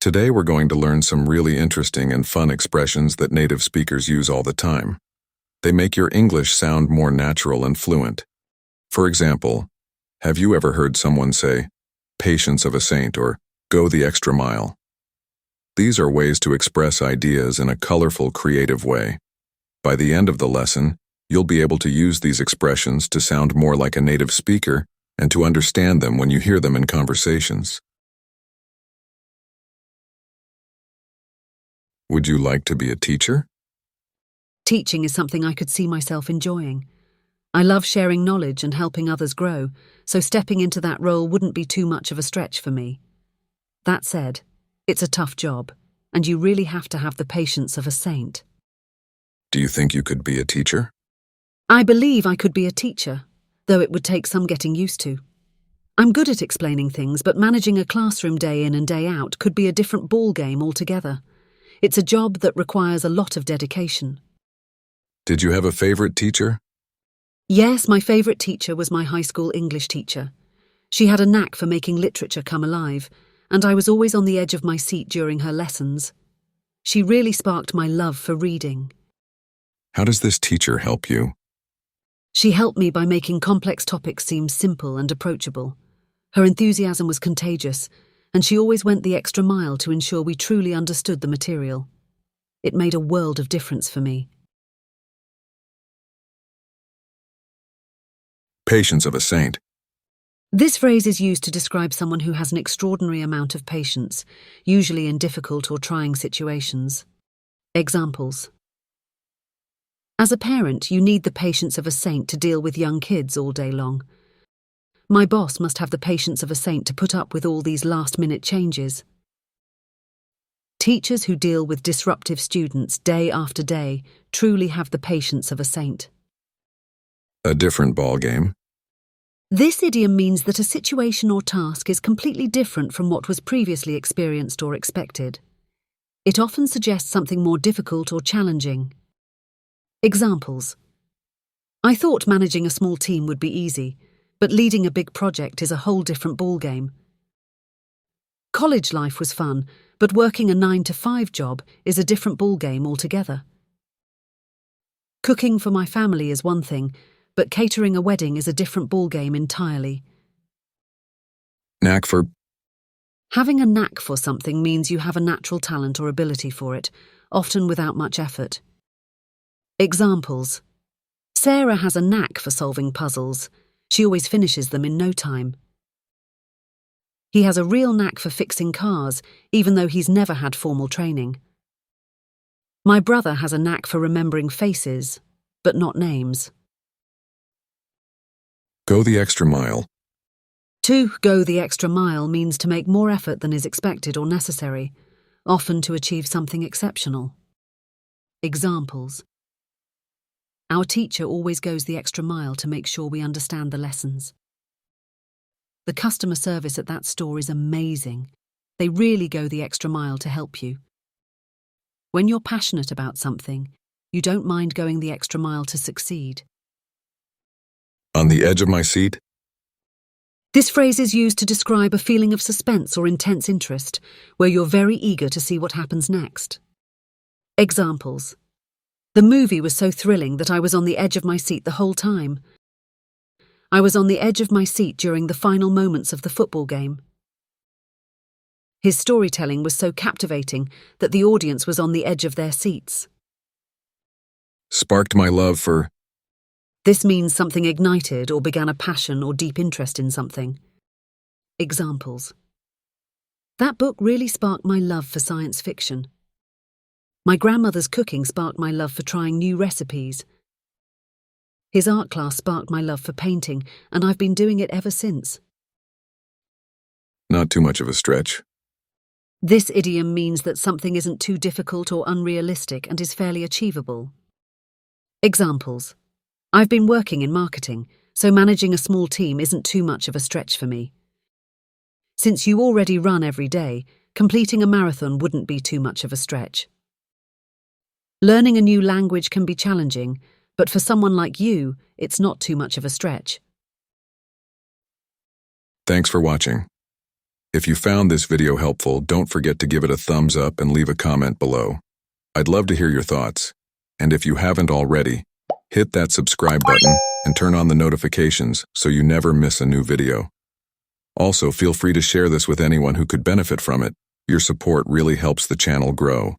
Today we're going to learn some really interesting and fun expressions that native speakers use all the time. They make your English sound more natural and fluent. For example, have you ever heard someone say, "Patience of a saint," or "Go the extra mile"? These are ways to express ideas in a colorful, creative way. By the end of the lesson, you'll be able to use these expressions to sound more like a native speaker and to understand them when you hear them in conversations. Would you like to be a teacher? Teaching is something I could see myself enjoying. I love sharing knowledge and helping others grow, so stepping into that role wouldn't be too much of a stretch for me. That said, it's a tough job, and you really have to have the patience of a saint. Do you think you could be a teacher? I believe I could be a teacher, though it would take some getting used to. I'm good at explaining things, but managing a classroom day in and day out could be a different ball game altogether. It's a job that requires a lot of dedication. Did you have a favorite teacher? Yes, my favourite teacher was my high school English teacher. She had a knack for making literature come alive, and I was always on the edge of my seat during her lessons. She really sparked my love for reading. How does this teacher help you? She helped me by making complex topics seem simple and approachable. Her enthusiasm was contagious, and she always went the extra mile to ensure we truly understood the material. It made a world of difference for me. Patience of a saint. This phrase is used to describe someone who has an extraordinary amount of patience, usually in difficult or trying situations. Examples. As a parent, you need the patience of a saint to deal with young kids all day long. My boss must have the patience of a saint to put up with all these last-minute changes. Teachers who deal with disruptive students day after day truly have the patience of a saint. A different ball game. This idiom means that a situation or task is completely different from what was previously experienced or expected. It often suggests something more difficult or challenging. Examples. I thought managing a small team would be easy, but leading a big project is a whole different ballgame. College life was fun, but working a 9-to-5 job is a different ballgame altogether. Cooking for my family is one thing, but catering a wedding is a different ballgame entirely. Knack for. Having a knack for something means you have a natural talent or ability for it, often without much effort. Examples. Sarah has a knack for solving puzzles. She always finishes them in no time. He has a real knack for fixing cars, even though he's never had formal training. My brother has a knack for remembering faces, but not names. Go the extra mile. To go the extra mile means to make more effort than is expected or necessary, often to achieve something exceptional. Examples. Our teacher always goes the extra mile to make sure we understand the lessons. The customer service at that store is amazing. They really go the extra mile to help you. When you're passionate about something, you don't mind going the extra mile to succeed. On the edge of my seat. This phrase is used to describe a feeling of suspense or intense interest, where you're very eager to see what happens next. Examples. The movie was so thrilling that I was on the edge of my seat the whole time. I was on the edge of my seat during the final moments of the football game. His storytelling was so captivating that the audience was on the edge of their seats. Sparked my love for. This means something ignited or began a passion or deep interest in something. Examples. That book really sparked my love for science fiction. My grandmother's cooking sparked my love for trying new recipes. His art class sparked my love for painting, and I've been doing it ever since. Not too much of a stretch. This idiom means that something isn't too difficult or unrealistic and is fairly achievable. Examples. I've been working in marketing, so managing a small team isn't too much of a stretch for me. Since you already run every day, completing a marathon wouldn't be too much of a stretch. Learning a new language can be challenging, but for someone like you, it's not too much of a stretch. Thanks for watching. If you found this video helpful, don't forget to give it a thumbs up and leave a comment below. I'd love to hear your thoughts. And if you haven't already, hit that subscribe button and turn on the notifications so you never miss a new video. Also, feel free to share this with anyone who could benefit from it. Your support really helps the channel grow.